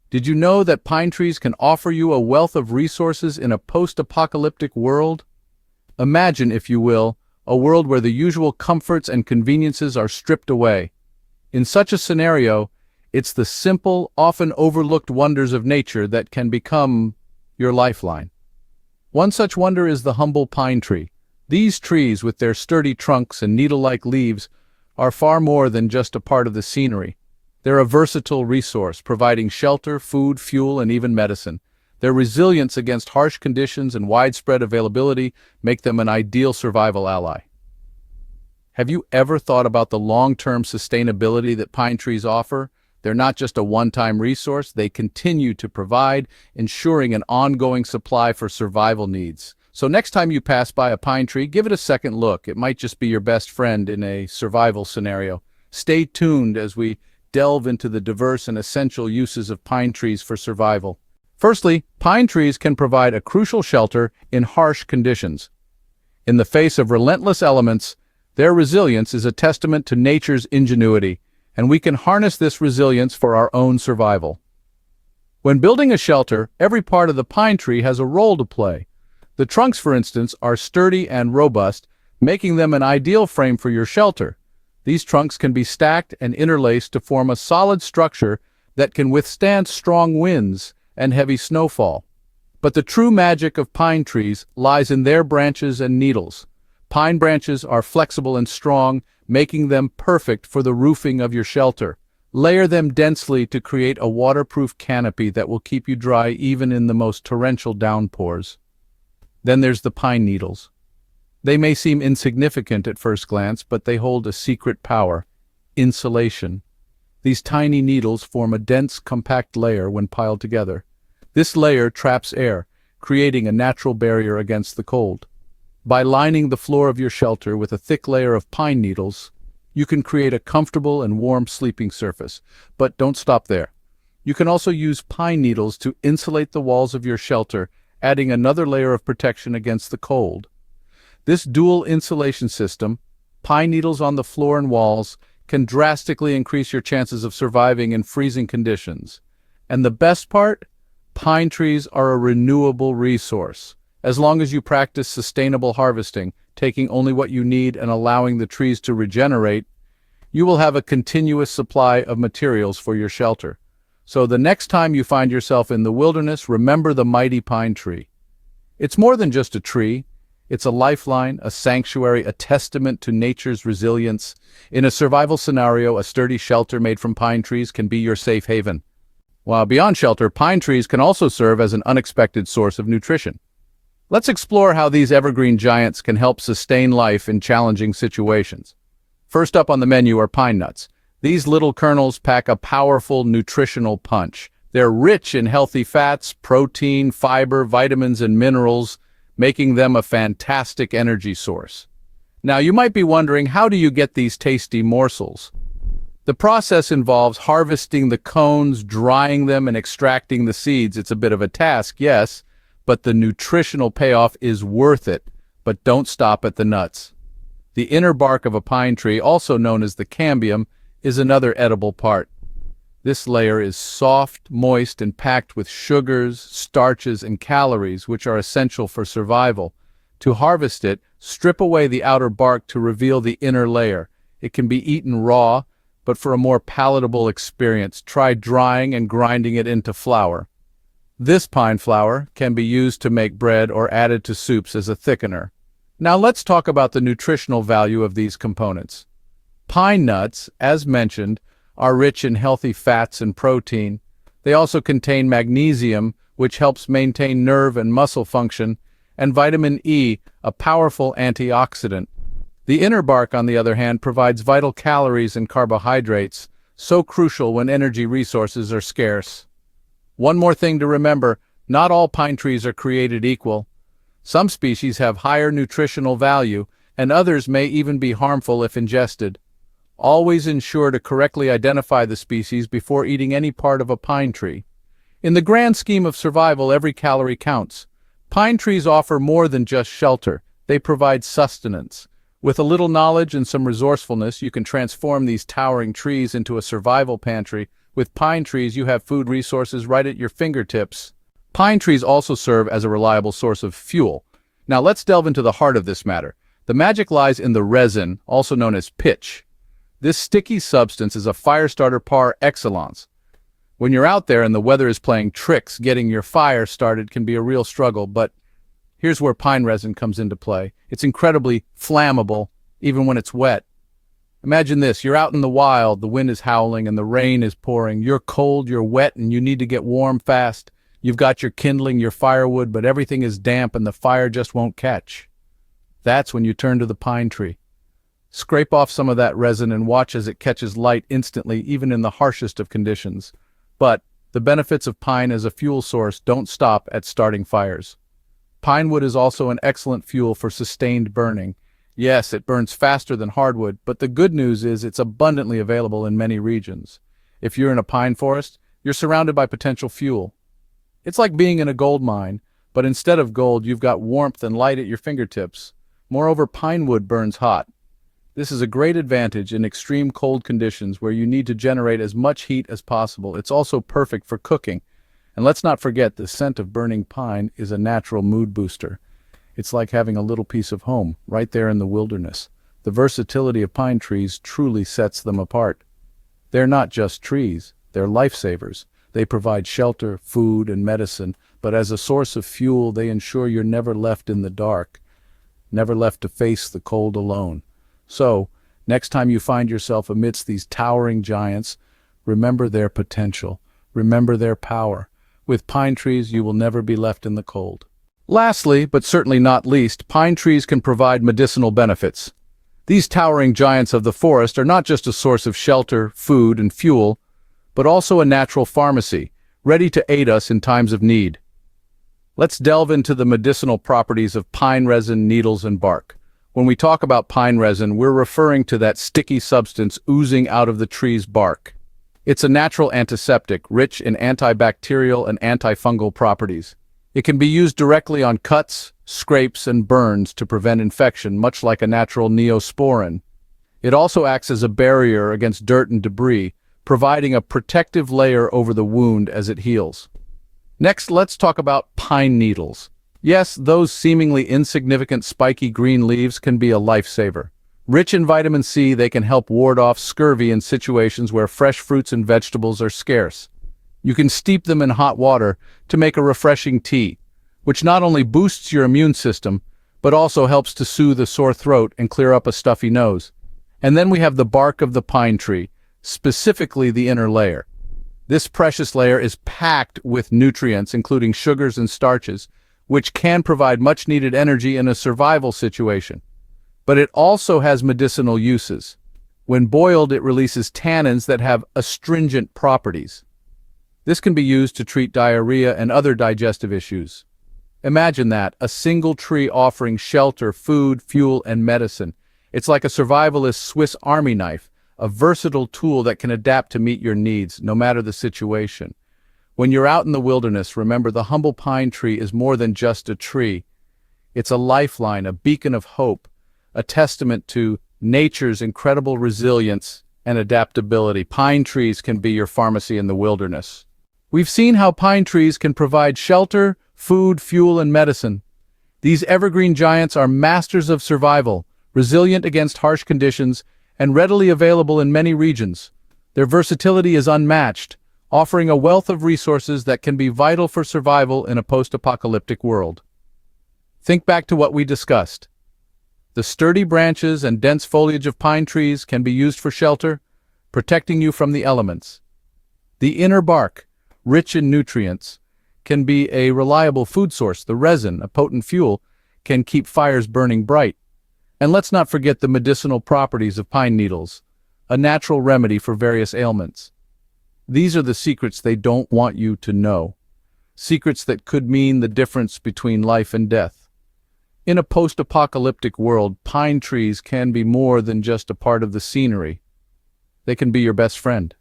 Did you know that pine trees can offer you a wealth of resources in a post-apocalyptic world? Imagine, if you will, a world where the usual comforts and conveniences are stripped away. In such a scenario, it's the simple, often overlooked wonders of nature that can become your lifeline. One such wonder is the humble pine tree. These trees, with their sturdy trunks and needle-like leaves, are far more than just a part of the scenery. They're a versatile resource, providing shelter, food, fuel, and even medicine. Their resilience against harsh conditions and widespread availability make them an ideal survival ally. Have you ever thought about the long-term sustainability that pine trees offer? They're not just a one-time resource, they continue to provide, ensuring an ongoing supply for survival needs. So next time you pass by a pine tree, give it a second look. It might just be your best friend in a survival scenario. Stay tuned as we delve into the diverse and essential uses of pine trees for survival. Firstly, pine trees can provide a crucial shelter in harsh conditions. In the face of relentless elements, their resilience is a testament to nature's ingenuity, and we can harness this resilience for our own survival. When building a shelter, every part of the pine tree has a role to play. The trunks, for instance, are sturdy and robust, making them an ideal frame for your shelter. These trunks can be stacked and interlaced to form a solid structure that can withstand strong winds and heavy snowfall. But the true magic of pine trees lies in their branches and needles. Pine branches are flexible and strong, making them perfect for the roofing of your shelter. Layer them densely to create a waterproof canopy that will keep you dry even in the most torrential downpours. Then there's the pine needles. They may seem insignificant at first glance, but they hold a secret power: insulation. These tiny needles form a dense, compact layer when piled together. This layer traps air, creating a natural barrier against the cold. By lining the floor of your shelter with a thick layer of pine needles, you can create a comfortable and warm sleeping surface. But don't stop there. You can also use pine needles to insulate the walls of your shelter, adding another layer of protection against the cold. This dual insulation system, pine needles on the floor and walls, can drastically increase your chances of surviving in freezing conditions. And the best part? Pine trees are a renewable resource. As long as you practice sustainable harvesting, taking only what you need and allowing the trees to regenerate, you will have a continuous supply of materials for your shelter. So the next time you find yourself in the wilderness, remember the mighty pine tree. It's more than just a tree. It's a lifeline, a sanctuary, a testament to nature's resilience. In a survival scenario, a sturdy shelter made from pine trees can be your safe haven. While beyond shelter, pine trees can also serve as an unexpected source of nutrition. Let's explore how these evergreen giants can help sustain life in challenging situations. First up on the menu are pine nuts. These little kernels pack a powerful nutritional punch. They're rich in healthy fats, protein, fiber, vitamins, and minerals, making them a fantastic energy source. Now, you might be wondering, how do you get these tasty morsels? The process involves harvesting the cones, drying them, and extracting the seeds. It's a bit of a task, yes, but the nutritional payoff is worth it. But don't stop at the nuts. The inner bark of a pine tree, also known as the cambium, is another edible part. This layer is soft, moist, and packed with sugars, starches, and calories, which are essential for survival. To harvest it, strip away the outer bark to reveal the inner layer. It can be eaten raw, but for a more palatable experience, try drying and grinding it into flour. This pine flour can be used to make bread or added to soups as a thickener. Now let's talk about the nutritional value of these components. Pine nuts, as mentioned, are rich in healthy fats and protein. They also contain magnesium, which helps maintain nerve and muscle function, and vitamin E, a powerful antioxidant. The inner bark, on the other hand, provides vital calories and carbohydrates, so crucial when energy resources are scarce. One more thing to remember, not all pine trees are created equal. Some species have higher nutritional value, and others may even be harmful if ingested. Always ensure to correctly identify the species before eating any part of a pine tree. In the grand scheme of survival, every calorie counts. Pine trees offer more than just shelter. They provide sustenance. With a little knowledge and some resourcefulness, you can transform these towering trees into a survival pantry With pine trees, you have food resources right at your fingertips. Pine trees also serve as a reliable source of fuel. Now let's delve into the heart of this matter. The magic lies in the resin, also known as pitch. This sticky substance is a fire starter par excellence. When you're out there and the weather is playing tricks, getting your fire started can be a real struggle, but here's where pine resin comes into play. It's incredibly flammable, even when it's wet. Imagine this, you're out in the wild, the wind is howling and the rain is pouring. You're cold, you're wet, and you need to get warm fast. You've got your kindling, your firewood, but everything is damp and the fire just won't catch. That's when you turn to the pine tree. Scrape off some of that resin and watch as it catches light instantly, even in the harshest of conditions. But the benefits of pine as a fuel source don't stop at starting fires. Pine wood is also an excellent fuel for sustained burning. Yes, it burns faster than hardwood, but the good news is it's abundantly available in many regions. If you're in a pine forest, you're surrounded by potential fuel. It's like being in a gold mine, but instead of gold, you've got warmth and light at your fingertips. Moreover, pine wood burns hot. This is a great advantage in extreme cold conditions where you need to generate as much heat as possible. It's also perfect for cooking. And let's not forget, the scent of burning pine is a natural mood booster. It's like having a little piece of home right there in the wilderness. The versatility of pine trees truly sets them apart. They're not just trees, they're lifesavers. They provide shelter, food, and medicine, but as a source of fuel, they ensure you're never left in the dark, never left to face the cold alone. So, next time you find yourself amidst these towering giants, remember their potential, remember their power. With pine trees, you will never be left in the cold. Lastly, but certainly not least, pine trees can provide medicinal benefits. These towering giants of the forest are not just a source of shelter, food, and fuel, but also a natural pharmacy, ready to aid us in times of need. Let's delve into the medicinal properties of pine resin, needles, and bark. When we talk about pine resin, we're referring to that sticky substance oozing out of the tree's bark. It's a natural antiseptic, rich in antibacterial and antifungal properties. It can be used directly on cuts, scrapes, and burns to prevent infection, much like a natural neosporin. It also acts as a barrier against dirt and debris, providing a protective layer over the wound as it heals. Next, let's talk about pine needles. Yes, those seemingly insignificant spiky green leaves can be a lifesaver. Rich in vitamin C, they can help ward off scurvy in situations where fresh fruits and vegetables are scarce. You can steep them in hot water to make a refreshing tea, which not only boosts your immune system, but also helps to soothe a sore throat and clear up a stuffy nose. And then we have the bark of the pine tree, specifically the inner layer. This precious layer is packed with nutrients, including sugars and starches, which can provide much-needed energy in a survival situation. But it also has medicinal uses. When boiled, it releases tannins that have astringent properties. This can be used to treat diarrhea and other digestive issues. Imagine that, a single tree offering shelter, food, fuel, and medicine. It's like a survivalist Swiss Army knife, a versatile tool that can adapt to meet your needs, no matter the situation. When you're out in the wilderness, remember the humble pine tree is more than just a tree. It's a lifeline, a beacon of hope, a testament to nature's incredible resilience and adaptability. Pine trees can be your pharmacy in the wilderness. We've seen how pine trees can provide shelter, food, fuel, and medicine. These evergreen giants are masters of survival, resilient against harsh conditions, and readily available in many regions. Their versatility is unmatched, offering a wealth of resources that can be vital for survival in a post-apocalyptic world. Think back to what we discussed. The sturdy branches and dense foliage of pine trees can be used for shelter, protecting you from the elements. The inner bark, rich in nutrients, can be a reliable food source. The resin, a potent fuel, can keep fires burning bright. And let's not forget the medicinal properties of pine needles, a natural remedy for various ailments. These are the secrets they don't want you to know. Secrets that could mean the difference between life and death. In a post-apocalyptic world, pine trees can be more than just a part of the scenery. They can be your best friend.